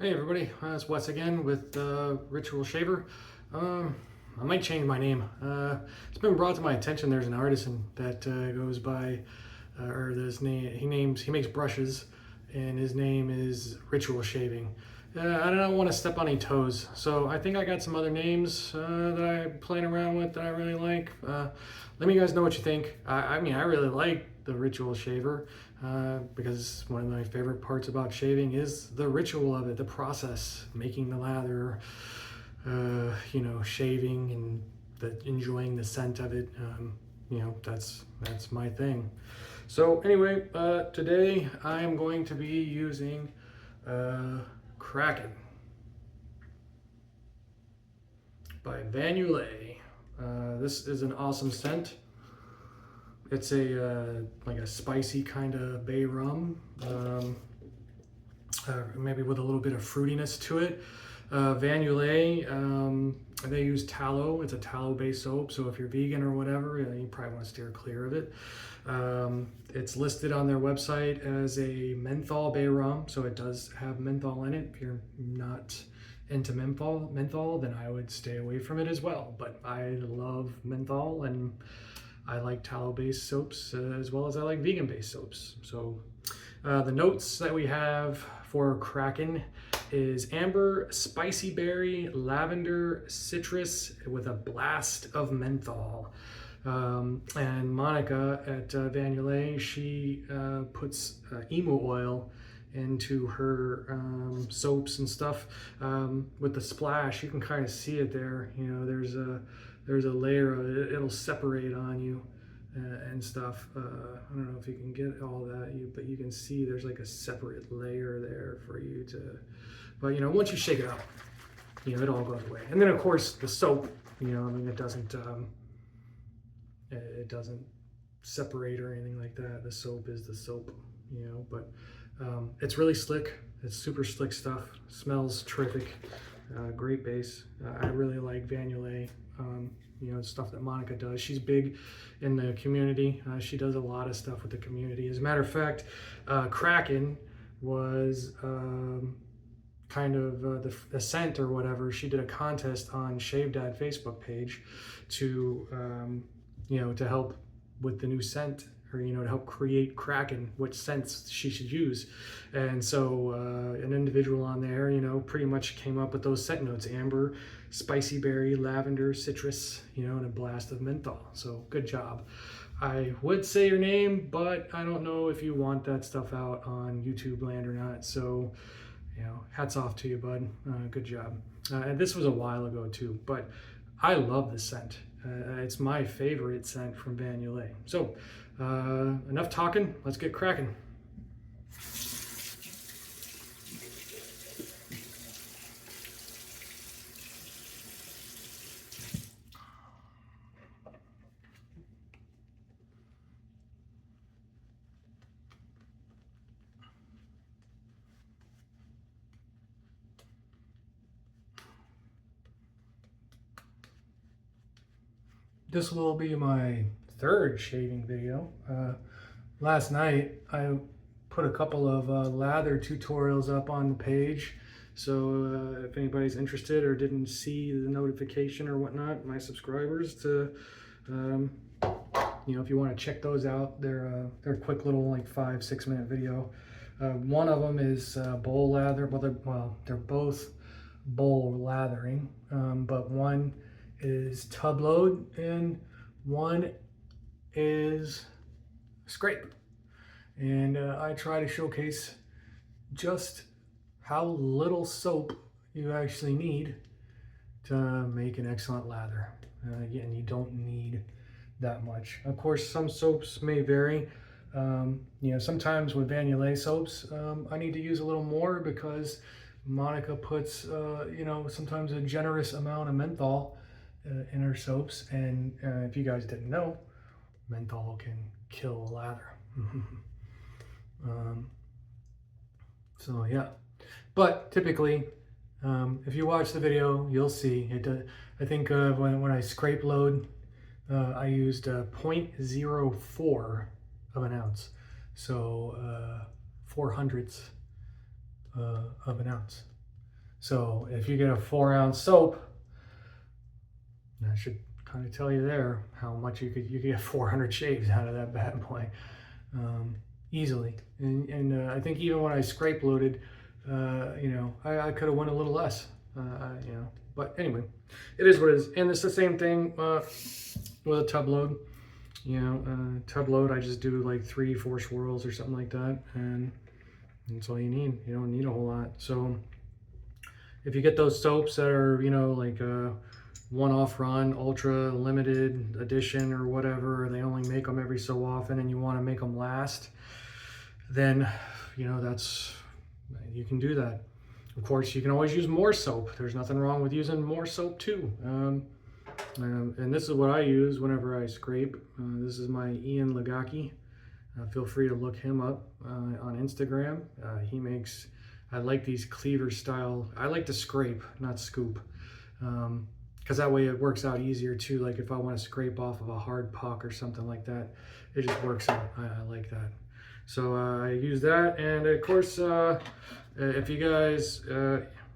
Hey everybody, it's Wes again with Ritual Shaver. I might change my name. It's been brought to my attention there's an artisan that goes by, or his name, he makes brushes, and his name is Ritual Shaving. I don't want to step on any toes, so I think I got some other names that I'm playing around with that I really like. Let me guys know what you think. I mean, I really like the Ritual Shaver because one of my favorite parts about shaving is the ritual of it, the process, making the lather, shaving and enjoying the scent of it. That's my thing. So anyway, today I am going to be using Krraken by Yulay. This is an awesome scent. It's a like a spicy kind of bay rum, maybe with a little bit of fruitiness to it. Yulay, they use tallow. It's a tallow-based soap, so if you're vegan or whatever, you probably want to steer clear of it. It's listed on their website as a menthol bay rum, so it does have menthol in it. If you're not into menthol, then I would stay away from it as well. But I love menthol, and I like tallow-based soaps as well as I like vegan-based soaps. So the notes that we have for Krraken is amber, spicy berry, lavender, citrus with a blast of menthol. And Monica at Yulay, she puts emu oil into her soaps and stuff. With the splash, you can kind of see it there. You know, there's a layer of it. It'll separate on you and stuff. I don't know if you can get all that, but you can see there's like a separate layer there for you to. But once you shake it up, it all goes away. And then of course the soap. I mean, it doesn't separate or anything like that. The soap is the soap. But it's really slick. It's super slick stuff. Smells terrific. Great base. I really like Yulay. Stuff that Monica does. She's big in the community. She does a lot of stuff with the community. As a matter of fact, Krraken was kind of the scent or whatever. She did a contest on Shave Dad Facebook page to to help with the new scent, or to help create Krraken, which scents she should use. And so an individual on there pretty much came up with those scent notes: amber, spicy berry, lavender, citrus, and a blast of menthol. So good job. I would say your name, but I don't know if you want that stuff out on YouTube land or not. So hats off to you, bud. Good job. And this was a while ago too, but I love the scent. It's my favorite scent from Yulay. So enough talking, let's get cracking. This will be my third shaving video. Last night I put a couple of lather tutorials up on the page, so if anybody's interested or didn't see the notification or whatnot, my subscribers, to if you want to check those out, they're quick little, like 5-6 minute video. One of them is bowl lather. They're both bowl lathering, but one is tub load and one is scrape. And I try to showcase just how little soap you actually need to make an excellent lather. Again, you don't need that much. Of course, some soaps may vary. Sometimes with Yulay soaps, I need to use a little more because Monica puts, sometimes a generous amount of menthol in her soaps, and if you guys didn't know, menthol can kill a lather. So yeah, but typically if you watch the video, you'll see it. I think when I scrape load, I used 0.04 of an ounce, so 4/100 of an ounce. So if you get a 4-ounce soap, that should kind of tell you there how much you could get 400 shaves out of that bad boy, easily. And I think even when I scrape loaded, you know, I could have went a little less, you know. But anyway, it is what it is. And it's the same thing with a tub load. You know, tub load, I just do like 3-4 swirls or something like that, and that's all you need. You don't need a whole lot. So if you get those soaps that are, you know, like one-off run, ultra limited edition or whatever, they only make them every so often, and you want to make them last, then, you know, you can do that. Of course, you can always use more soap. There's nothing wrong with using more soap too. And this is what I use whenever I scrape. This is my Ian Lagaki. Feel free to look him up on Instagram. He makes, I like these cleaver style. I like to scrape, not scoop, because that way it works out easier too. Like if I want to scrape off of a hard puck or something like that, it just works out. I like that. So I use that, and of course, if you guys,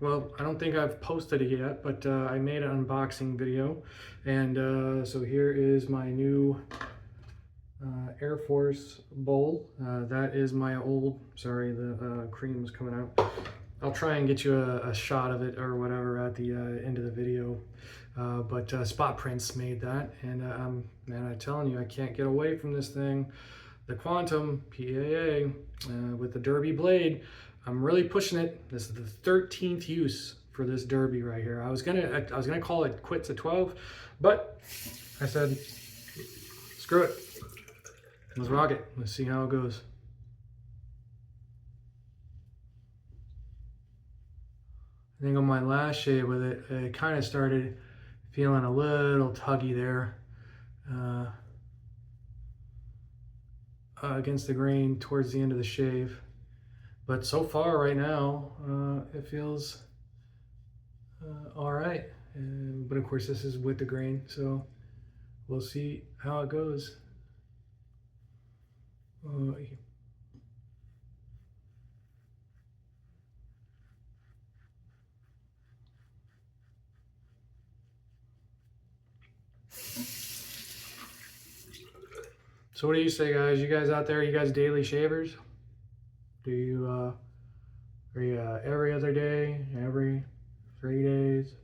well, I don't think I've posted it yet, but I made an unboxing video, and so here is my new Air Force bowl. That is my old, sorry, the cream was coming out. I'll try and get you a shot of it or whatever at the end of the video. But Spot Prints made that, and man, I'm telling you, I can't get away from this thing. The Quantum PAA with the Derby blade. I'm really pushing it. This is the 13th use for this Derby right here. I was gonna call it quits at 12, but I said, screw it. Let's rock it. Let's see how it goes. I think on my last shave with it, it kind of started feeling a little tuggy there against the grain towards the end of the shave. But so far right now, it feels all right. But of course, this is with the grain, so we'll see how it goes. So what do you say, guys? You guys out there, you guys daily shavers? Do you, are you every other day, every 3 days?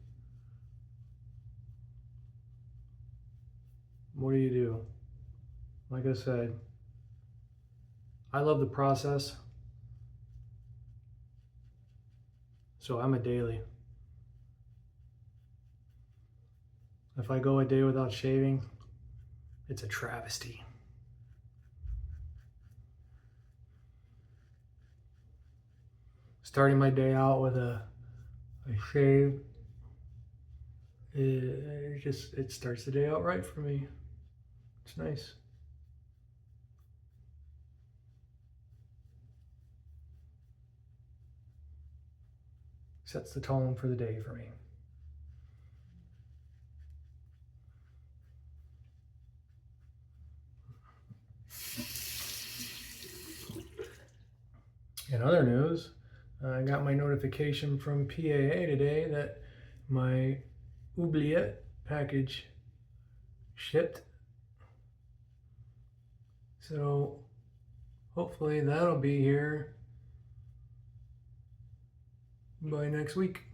What do you do? Like I said, I love the process, so I'm a daily. If I go a day without shaving, it's a travesty. Starting my day out with a shave, it starts the day out right for me. It's nice. Sets the tone for the day for me. In other news, I got my notification from PAA today that my oubliette package shipped. So hopefully that'll be here by next week.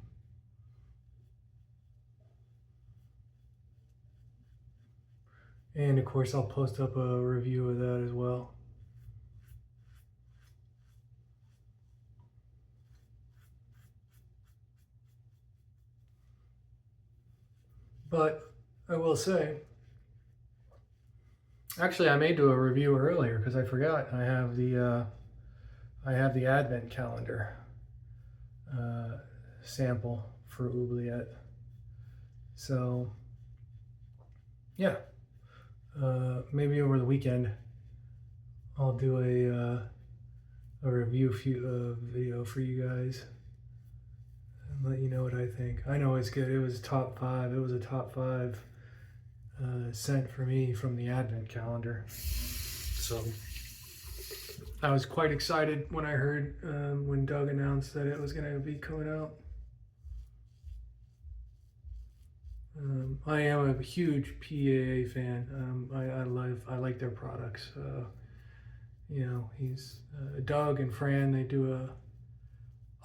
And of course, I'll post up a review of that as well. But I will say, actually, I may do a review earlier because I forgot. I have the Advent calendar sample for oubliette. So yeah, maybe over the weekend I'll do a review video for you guys. Let you know what I think. I know it's good. It was top 5. It was a top 5 scent for me from the Advent calendar. So I was quite excited when I heard when Doug announced that it was going to be coming out. I am a huge PAA fan. I like their products. He's Doug and Fran. They do a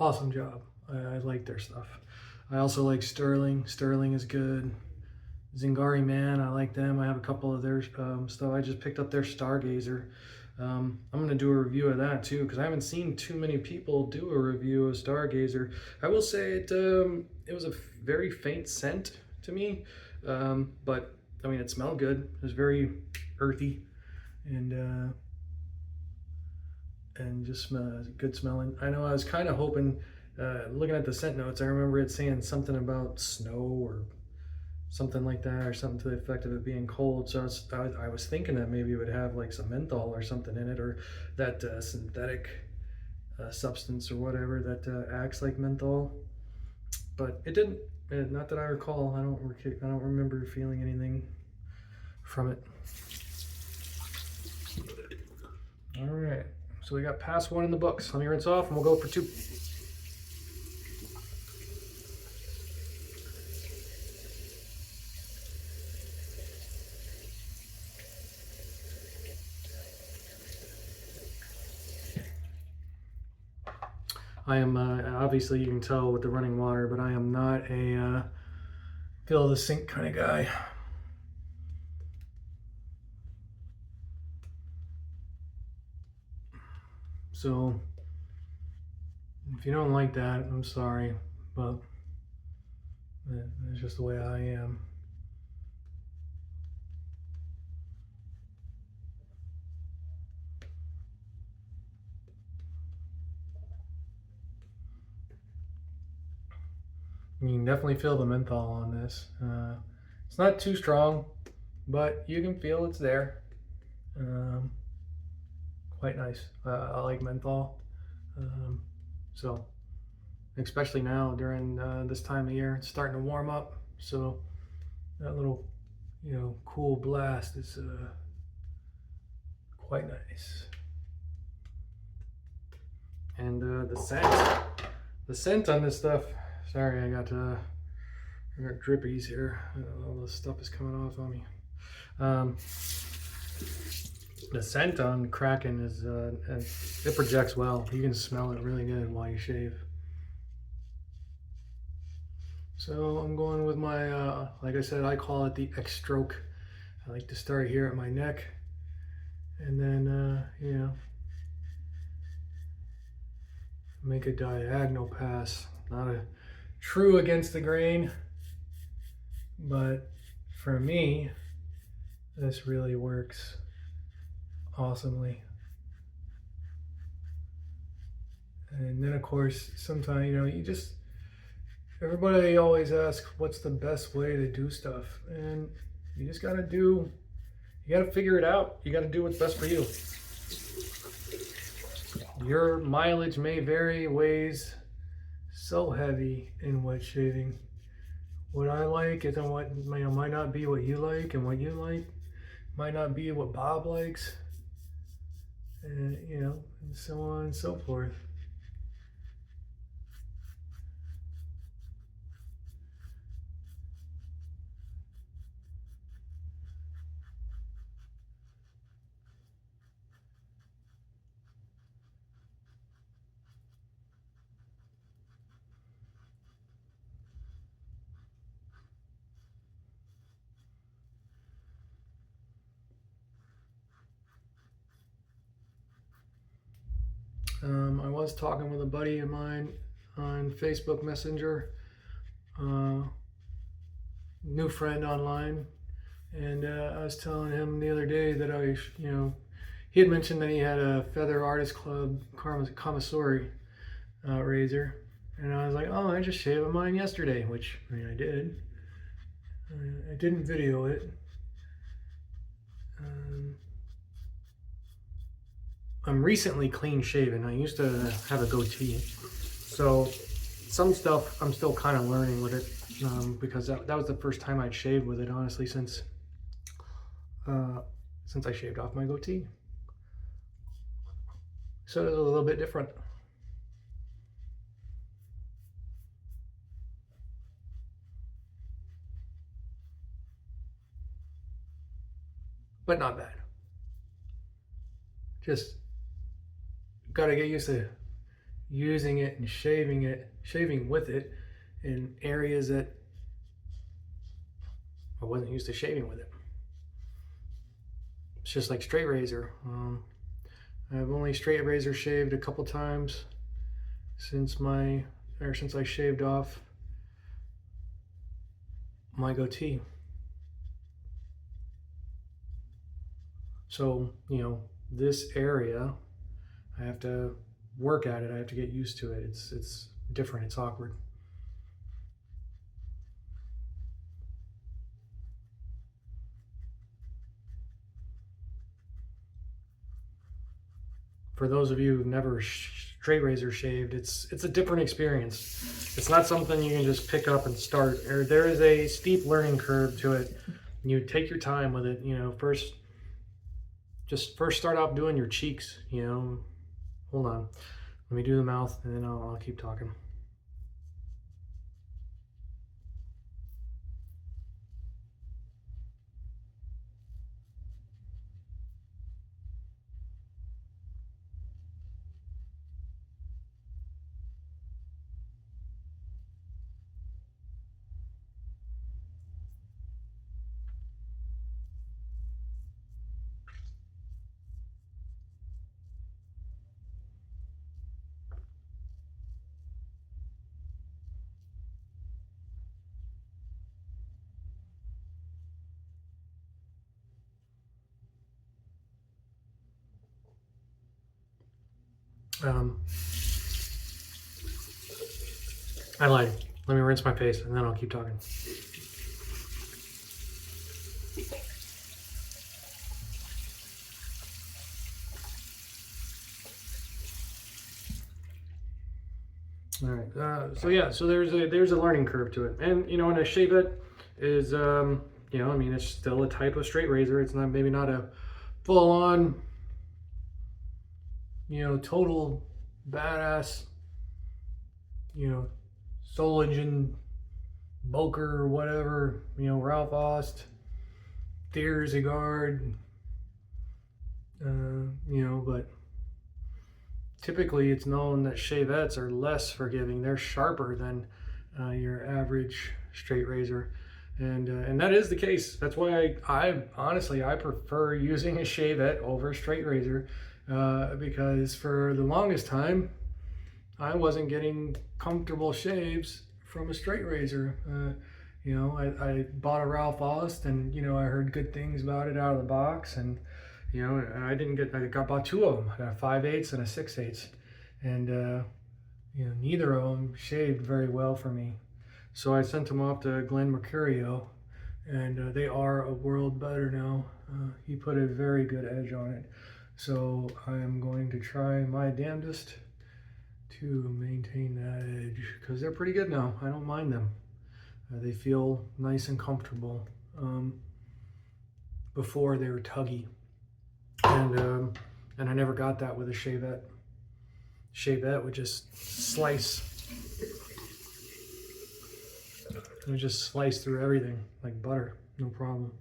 awesome job. I like their stuff. I also like Sterling. Sterling is good. Zingari Man, I like them. I have a couple of their stuff. I just picked up their Stargazer. I'm going to do a review of that too because I haven't seen too many people do a review of Stargazer. I will say it was a very faint scent to me, but I mean it smelled good. It was very earthy and just good smelling. I know I was kind of hoping, looking at the scent notes, I remember it saying something about snow or something like that, or something to the effect of it being cold. So I was thinking that maybe it would have like some menthol or something in it, or that synthetic substance or whatever that acts like menthol. But it didn't. Not that I recall. I don't remember feeling anything from it. All right. So we got pass one in the books. Let me rinse off, and we'll go for two. I am, obviously you can tell with the running water, but I am not a fill the sink kind of guy. So if you don't like that, I'm sorry, but it's just the way I am. You can definitely feel the menthol on this. It's not too strong, but you can feel it's there. Quite nice. I like menthol. So, especially now during this time of year, it's starting to warm up. So that little, cool blast is quite nice. And the scent on this stuff. Sorry, I got drippies here. All this stuff is coming off on me. The scent on Krraken is it projects well. You can smell it really good while you shave. So I'm going with my, like I said, I call it the X stroke. I like to start here at my neck, and then make a diagonal pass. Not a true against the grain, but for me, this really works awesomely. And then of course, sometimes, everybody always asks what's the best way to do stuff, and you just gotta figure it out. You gotta do what's best for you. Your mileage may vary, weighs so heavy in wet shaving. What I like is what might not be what you like, and what you like might not be what Bob likes, and and so on and so forth. I was talking with a buddy of mine on Facebook Messenger, new friend online, and I was telling him the other day that he had mentioned that he had a Feather Artist Club commissary razor, and I was like, oh, I just shaved mine yesterday, which I did. I didn't video it. I'm recently clean shaven. I used to have a goatee, so some stuff I'm still kind of learning with it, because that was the first time I'd shaved with it, honestly, since I shaved off my goatee. So it's a little bit different. but not bad. Just gotta get used to using it and shaving with it in areas that I wasn't used to shaving with it. It's just like straight razor. I've only straight razor shaved a couple times since I shaved off my goatee. So, this area, I have to work at it. I have to get used to it. It's different. It's awkward. For those of you who've never straight razor shaved, it's a different experience. It's not something you can just pick up and start. There is a steep learning curve to it. You take your time with it. First start out doing your cheeks. Hold on, let me do the mouth, and then I'll keep talking. I lied. Let me rinse my face, and then I'll keep talking. All right. So there's a learning curve to it, and and a shavette is it's still a type of straight razor. It's maybe not a full on total badass Soul Engine Boker or whatever, Ralph Ost, Diersegard, but typically it's known that shavettes are less forgiving. They're sharper than your average straight razor. And that is the case. That's why I honestly prefer using a shavette over a straight razor, because for the longest time I wasn't getting comfortable shaves from a straight razor. I bought a Ralph Ost, and I heard good things about it out of the box, and I bought two of them. I got a 5/8 and a 6/8, and neither of them shaved very well for me. So I sent them off to Glenn Mercurio, and they are a world better now. He put a very good edge on it. So I am going to try my damnedest to maintain that edge, because they're pretty good now. I don't mind them. They feel nice and comfortable. Before they were tuggy, and I never got that with a shavette. Shavette would just slice. It would just slice through everything like butter, no problem.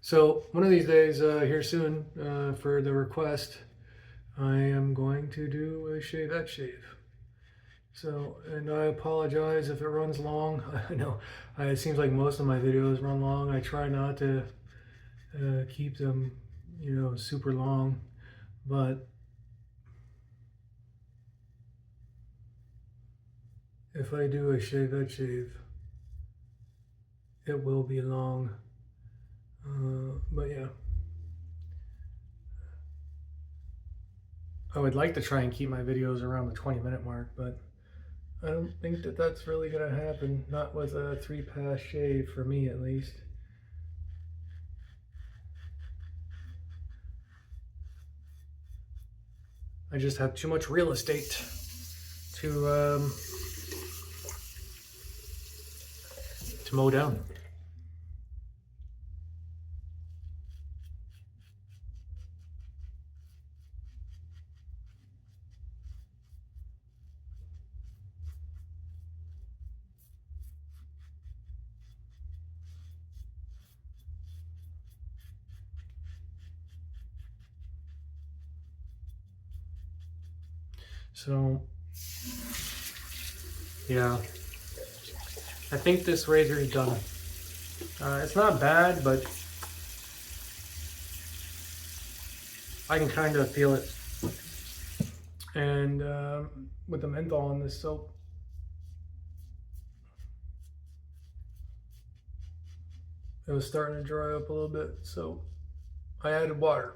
So one of these days, here soon, for the request, I am going to do a shavette shave. So, and I apologize if it runs long. I know it seems like most of my videos run long. I try not to keep them, super long, but if I do a shavette shave, it will be long. But yeah, I would like to try and keep my videos around the 20-minute mark, but I don't think that that's really going to happen. Not with a 3-pass shave, for me at least. I just have too much real estate to mow down. So yeah, I think this razor is done. It's not bad, but I can kind of feel it. And with the menthol on this soap, it was starting to dry up a little bit, so I added water.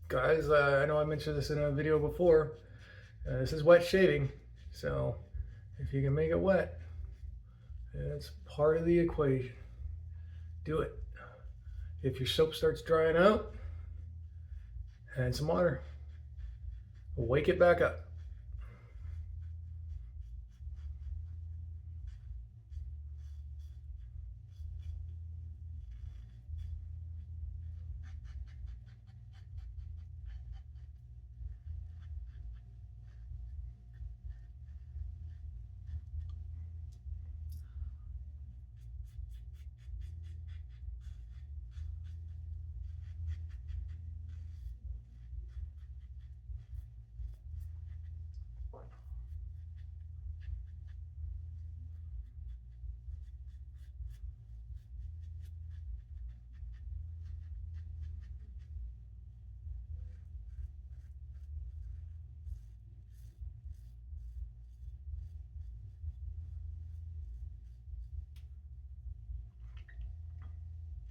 Guys, I know I mentioned this in a video before. This is wet shaving, so if you can make it wet, it's part of the equation. Do it. If your soap starts drying out, add some water. Wake it back up.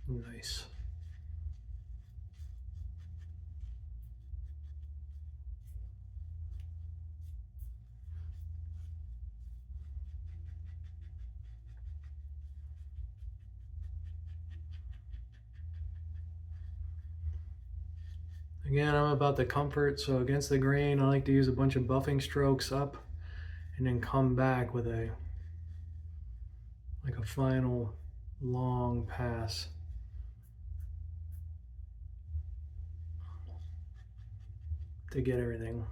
Nice. Again, I'm about the comfort, so against the grain, I like to use a bunch of buffing strokes up and then come back with a final long pass. To get everything.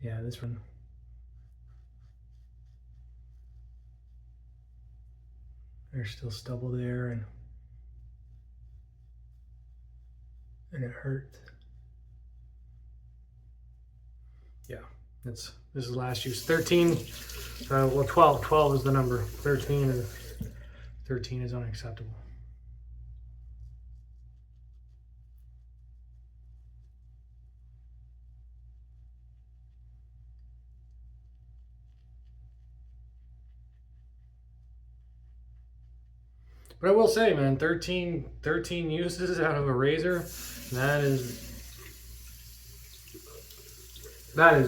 Yeah, this one. There's still stubble there, and it hurt. Yeah, this is the last use. 13, well 12 is the number. 13 is unacceptable. But I will say, man, 13 uses out of a razor, that is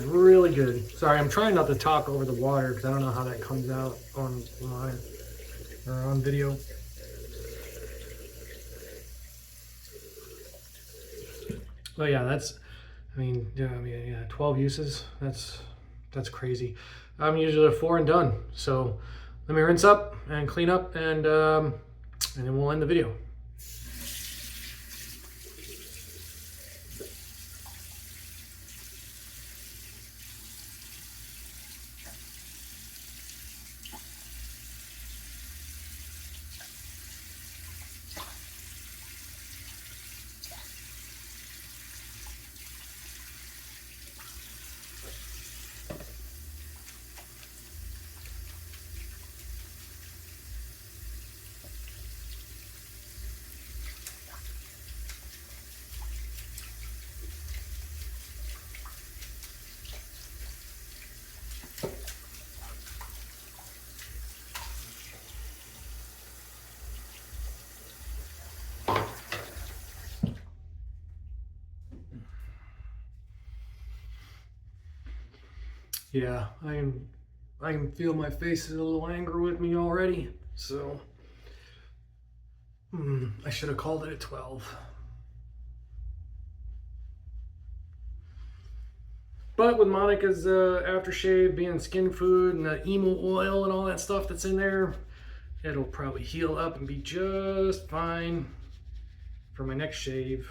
really good. Sorry, I'm trying not to talk over the water because I don't know how that comes out online or on video. But yeah, yeah, 12 uses. That's crazy. I'm usually a 4 and done. So let me rinse up and clean up, and then we'll end the video. Yeah, I can feel my face is a little angry with me already, so I should have called it at 12. But with Monica's aftershave being skin food and the emo oil and all that stuff that's in there, it'll probably heal up and be just fine for my next shave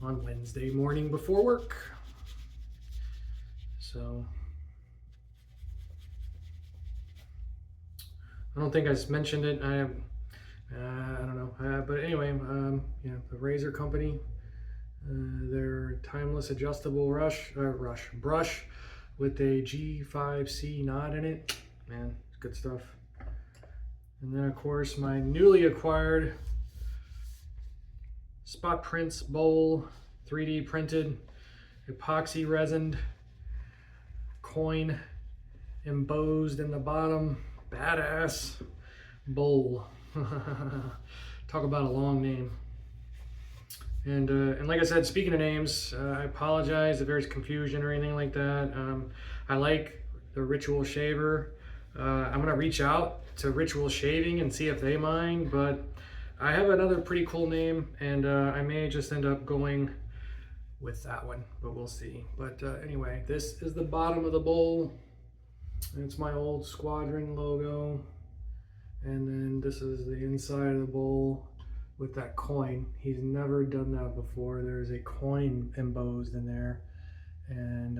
on Wednesday morning before work. So I don't think I mentioned it. I don't know. But anyway, the Razor company, their timeless adjustable brush with a G5C knot in it. Man, it's good stuff. And then of course my newly acquired Spot Prints bowl, 3D printed, epoxy resined, coin embossed in the bottom, badass bowl. Talk about a long name. And like I said, speaking of names, I apologize if there's confusion or anything like that. I like the Ritual Shaver. I'm gonna reach out to Ritual Shaving and see if they mind, but I have another pretty cool name, and I may just end up going with that one, but we'll see. But anyway, this is the bottom of the bowl. It's my old Squadron logo. And then this is the inside of the bowl with that coin. He's never done that before. There's a coin embossed in there, and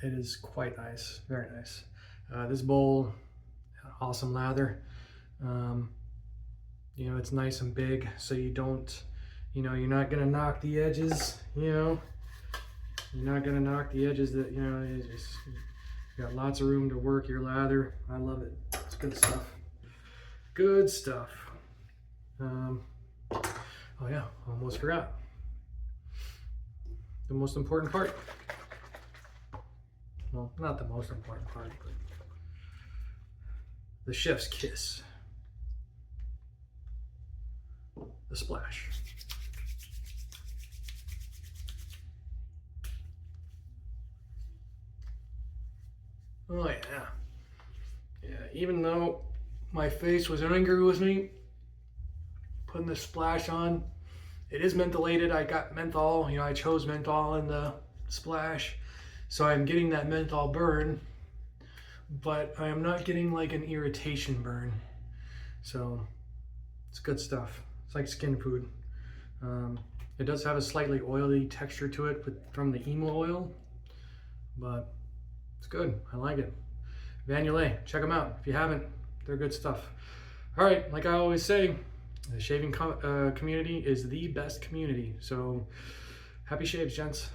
it is quite nice, very nice. This bowl, awesome lather. It's nice and big, so you don't, you're not gonna knock the edges. You're not gonna knock the edges. That you got lots of room to work your lather. I love it. It's good stuff. Good stuff. Oh yeah, almost forgot. The most important part. Well, not the most important part, but the chef's kiss. The splash. Oh yeah. Yeah, even though my face was angry with me putting the splash on, it is mentholated. I got menthol, I chose menthol in the splash, so I'm getting that menthol burn, but I am not getting like an irritation burn. So it's good stuff. It's like skin food. It does have a slightly oily texture to it from the emo oil, but it's good. I like it. Van Yulay, check them out if you haven't. They're good stuff. All right, like I always say, the shaving community is the best community. So happy shaves, gents.